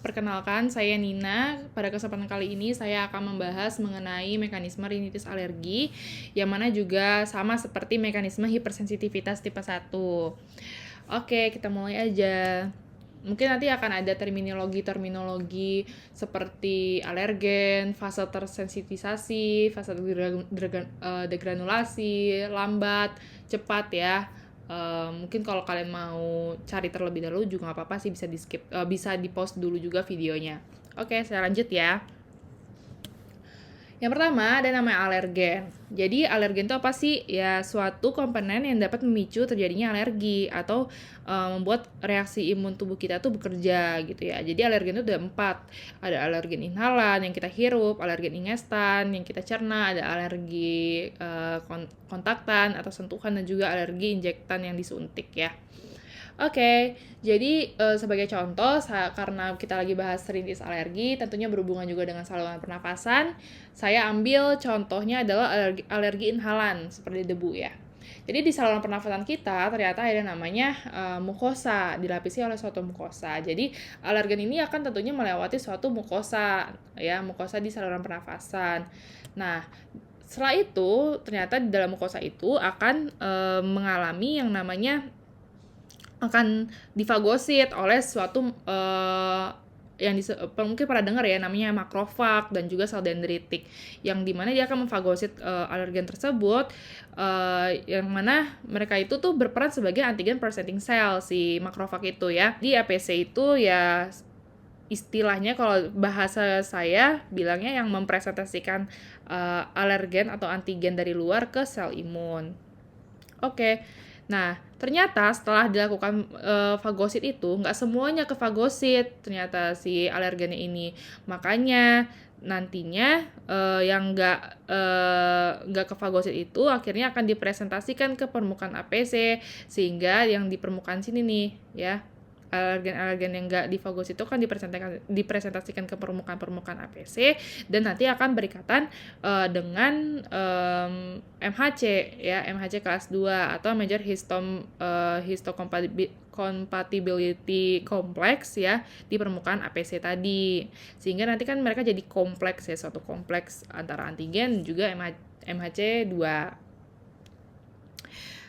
Perkenalkan, saya Nina. Pada kesempatan kali ini saya akan membahas mengenai mekanisme rinitis alergi, yang mana juga sama seperti mekanisme hipersensitivitas tipe 1. Oke, kita mulai aja. Mungkin nanti akan ada terminologi seperti alergen, fase tersensitisasi, fase degranulasi, lambat, cepat ya. Mungkin kalau kalian mau cari terlebih dahulu juga nggak apa-apa sih, bisa di skip, bisa di pause dulu juga videonya. Oke, saya lanjut ya. Yang pertama ada namanya alergen. Jadi alergen itu apa sih? Ya suatu komponen yang dapat memicu terjadinya alergi atau membuat reaksi imun tubuh kita tuh bekerja gitu ya. Jadi alergen itu ada 4. Ada alergen inhalan yang kita hirup, alergen ingestan yang kita cerna, ada alergi kontaktan atau sentuhan, dan juga alergi injektan yang disuntik ya. Oke, jadi sebagai contoh, karena kita lagi bahas rinitis alergi, tentunya berhubungan juga dengan saluran pernafasan, saya ambil contohnya adalah alergi inhalan, seperti debu ya. Jadi di saluran pernafasan kita ternyata ada namanya mukosa, dilapisi oleh suatu mukosa. Jadi alergen ini akan tentunya melewati suatu mukosa, ya, mukosa di saluran pernafasan. Nah, setelah itu ternyata di dalam mukosa itu akan mengalami yang namanya akan difagosit oleh suatu yang mungkin pernah dengar ya, namanya makrofag dan juga sel dendritik, yang dimana dia akan memfagosit alergen tersebut, yang mana mereka itu tuh berperan sebagai antigen presenting cell, si makrofag itu ya. Di APC itu ya istilahnya kalau bahasa saya bilangnya yang mempresentasikan alergen atau antigen dari luar ke sel imun. Oke. Nah, ternyata setelah dilakukan fagosit itu, nggak semuanya ke fagosit ternyata si alergennya ini. Makanya nantinya yang nggak ke fagosit itu akhirnya akan dipresentasikan ke permukaan APC, sehingga yang di permukaan sini nih ya, alergen-alergen yang nggak difagosit itu kan dipresentasikan ke permukaan APC, dan nanti akan berikatan dengan MHC ya, MHC kelas 2 atau Major Histocompatibility Complex ya, di permukaan APC tadi, sehingga nanti kan mereka jadi kompleks ya, suatu kompleks antara antigen juga MHC 2.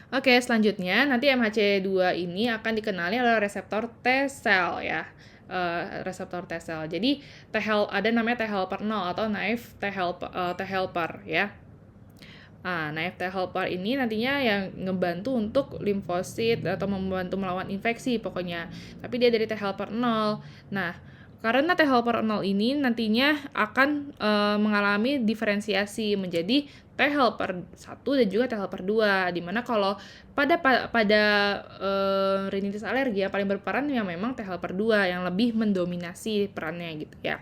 Oke, selanjutnya nanti MHC2 ini akan dikenali oleh reseptor T-cell ya. Reseptor T-cell. Jadi ada namanya T helper 0 atau naive T helper ya. Nah, naive T helper ini nantinya yang ngebantu untuk limfosit atau membantu melawan infeksi pokoknya. Tapi dia dari T helper 0. Nah, karena T helper 0 ini nantinya akan mengalami diferensiasi menjadi T helper 1 dan juga T helper 2, dimana kalau pada rinitis alergi yang paling berperan ya memang T helper 2 yang lebih mendominasi perannya gitu ya.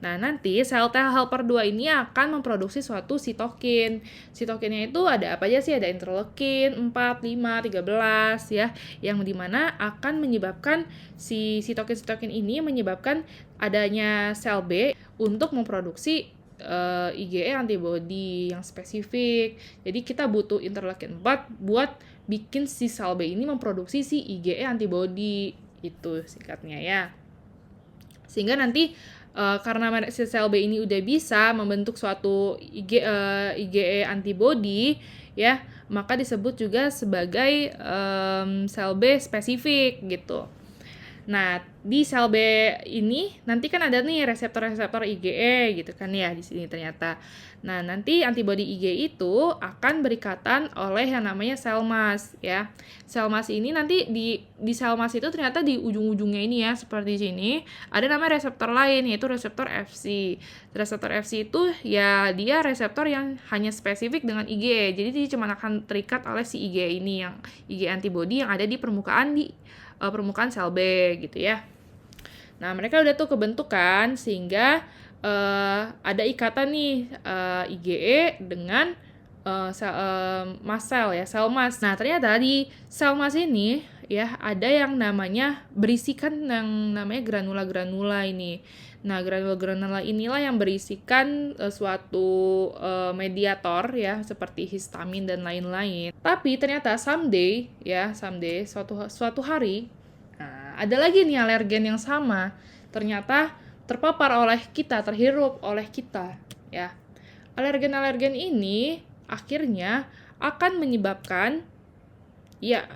Nah, nanti sel T helper 2 ini akan memproduksi suatu sitokin. Sitokinnya itu ada apa aja sih? Ada interleukin 4, 5, 13 ya, yang dimana akan menyebabkan si sitokin ini menyebabkan adanya sel B untuk memproduksi IgE antibody yang spesifik. Jadi kita butuh interleukin 4 buat bikin si sel B ini memproduksi si IgE antibody, itu singkatnya ya. Sehingga nanti karena si sel B ini udah bisa membentuk suatu IgE antibody ya, maka disebut juga sebagai sel B spesifik gitu. Nah, di sel B ini nanti kan ada nih reseptor-reseptor IgE gitu kan ya di sini ternyata. Nah, nanti antibodi IgE itu akan berikatan oleh yang namanya sel mas ya. Sel mas ini nanti di sel mas itu ternyata di ujung-ujungnya ini ya, seperti sini, ada namanya reseptor lain, yaitu reseptor Fc. Reseptor Fc itu ya dia reseptor yang hanya spesifik dengan IgE. Jadi dia cuma akan terikat oleh si IgE ini, yang IgE antibody yang ada di permukaan sel B gitu ya. Nah, mereka udah tuh kebentukan sehingga ada ikatan nih IgE dengan mast cell ya, sel mas. Nah, ternyata di sel mas ini ya ada yang namanya berisikan yang namanya granula-granula ini. Nah, granula-granula inilah yang berisikan suatu mediator ya, seperti histamin dan lain-lain. Tapi ternyata someday suatu hari, ada lagi nih alergen yang sama. ternyata terpapar oleh kita, terhirup oleh kita, ya. Alergen-alergen ini akhirnya akan menyebabkan ya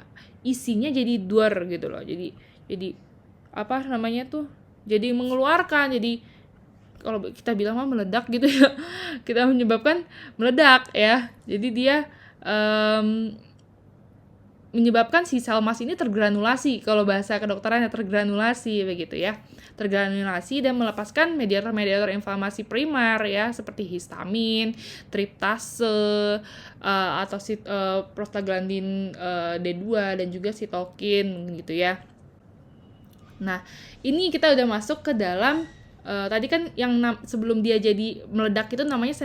isinya jadi duar gitu loh. Jadi apa namanya tuh? Jadi mengeluarkan, jadi kalau kita bilang mah meledak gitu ya. Kita menyebabkan meledak ya. Jadi dia menyebabkan si sel mas ini tergranulasi, kalau bahasa kedokterannya tergranulasi begitu ya. Tergranulasi dan melepaskan mediator-mediator inflamasi primer ya, seperti histamin, triptase, atau prostaglandin D2 dan juga sitokin gitu ya. Nah, ini kita udah masuk ke dalam tadi kan yang sebelum dia jadi meledak itu namanya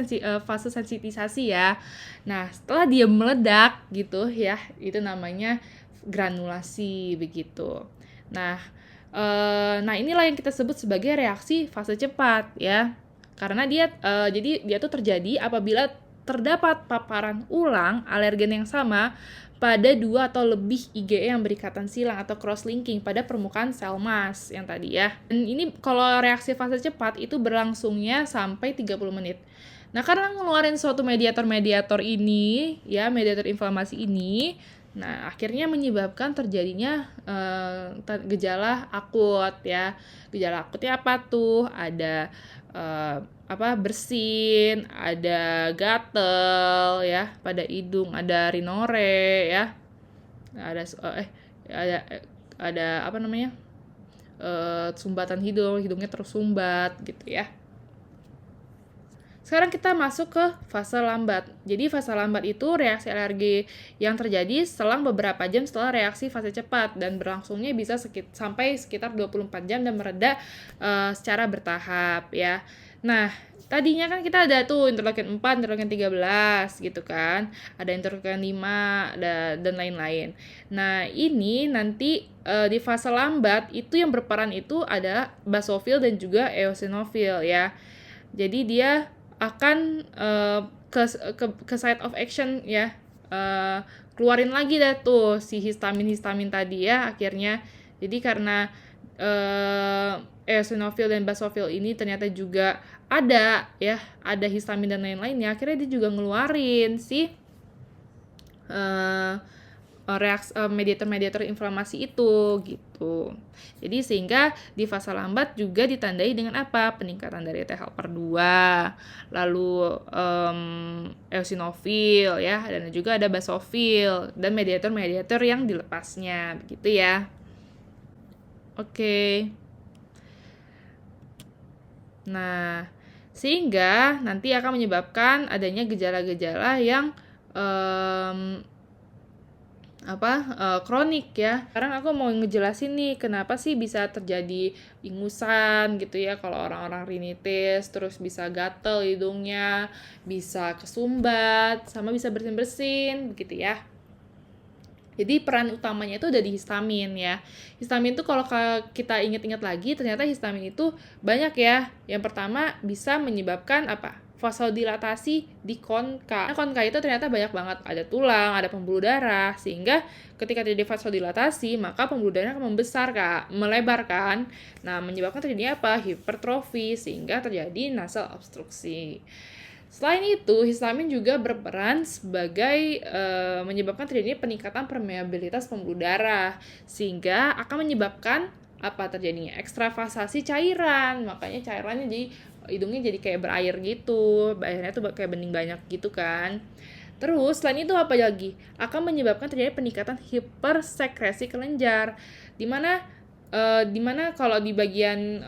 fase sensitisasi ya. Nah, setelah dia meledak gitu ya, itu namanya granulasi begitu. Nah, inilah yang kita sebut sebagai reaksi fase cepat ya. Karena jadi dia tuh terjadi apabila terdapat paparan ulang alergen yang sama pada 2 atau lebih IgE yang berikatan silang atau cross-linking pada permukaan sel mas yang tadi ya. Dan ini kalau reaksi fase cepat itu berlangsungnya sampai 30 menit. Nah, karena ngeluarin suatu mediator-mediator ini, ya, mediator inflamasi ini, nah, akhirnya menyebabkan terjadinya gejala akut ya. Gejala akutnya apa tuh? Ada bersin, ada gatel ya pada hidung, ada rhinore ya, ada apa namanya, sumbatan hidungnya tersumbat gitu ya. Sekarang kita masuk ke fase lambat. Jadi fase lambat itu reaksi alergi yang terjadi selang beberapa jam setelah reaksi fase cepat dan berlangsungnya bisa sampai sekitar 24 jam dan mereda secara bertahap ya. Nah, tadinya kan kita ada tuh interleukin 4, interleukin 13 gitu kan. Ada interleukin 5 dan lain-lain. Nah, ini nanti di fase lambat itu yang berperan itu ada basofil dan juga eosinofil ya. Jadi dia akan ke site of action ya, keluarin lagi dah tuh si histamin tadi ya akhirnya. Jadi karena eosinofil dan basofil ini ternyata juga ada histamin dan lain-lainnya, akhirnya dia juga ngeluarin si mediator-mediator inflamasi itu gitu. Jadi sehingga di fase lambat juga ditandai dengan apa? Peningkatan dari T helper 2, lalu eosinofil ya, dan juga ada basofil dan mediator-mediator yang dilepasnya begitu ya. Oke. Nah, sehingga nanti akan menyebabkan adanya gejala-gejala yang kronik ya. Sekarang aku mau ngejelasin nih kenapa sih bisa terjadi ingusan gitu ya kalau orang-orang rinitis, terus bisa gatel hidungnya, bisa kesumbat, sama bisa bersin-bersin begitu ya. Jadi peran utamanya itu ada di histamin ya. Histamin itu kalau kita ingat-ingat lagi, ternyata histamin itu banyak ya. Yang pertama bisa menyebabkan apa? Vasodilatasi di konka. Nah, konka itu ternyata banyak banget, ada tulang, ada pembuluh darah, sehingga ketika terjadi vasodilatasi, maka pembuluh darah akan membesar, melebar kan. Nah, menyebabkan terjadi apa? Hipertrofi, sehingga terjadi nasal obstruksi. Selain itu, histamin juga berperan sebagai menyebabkan terjadinya peningkatan permeabilitas pembuluh darah, sehingga akan menyebabkan apa terjadinya ekstravasasi cairan. Makanya cairannya jadi hidungnya jadi kayak berair gitu, airnya tuh kayak bening banyak gitu kan. Terus selain itu apa lagi? Akan menyebabkan terjadi peningkatan hipersekresi kelenjar, dimana kalau di bagian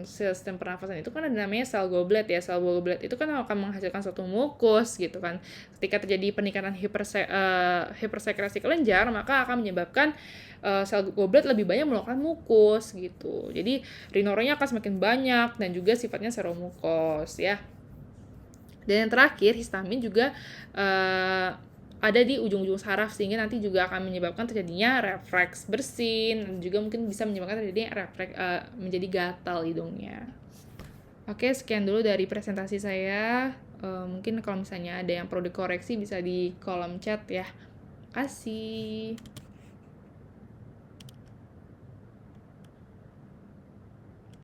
sistem pernafasan itu kan ada namanya sel goblet ya. Sel goblet itu kan akan menghasilkan suatu mukus gitu kan. Ketika terjadi peningkatan hipersekresi kelenjar, maka akan menyebabkan sel goblet lebih banyak mengeluarkan mukus gitu. Jadi rinorenya akan semakin banyak dan juga sifatnya seromukos ya. Dan yang terakhir, histamin juga ada di ujung-ujung saraf, sehingga nanti juga akan menyebabkan terjadinya refleks bersin, dan juga mungkin bisa menyebabkan terjadinya refleks menjadi gatal hidungnya. Oke, sekian dulu dari presentasi saya. Mungkin kalau misalnya ada yang perlu dikoreksi bisa di kolom chat ya. Terima kasih.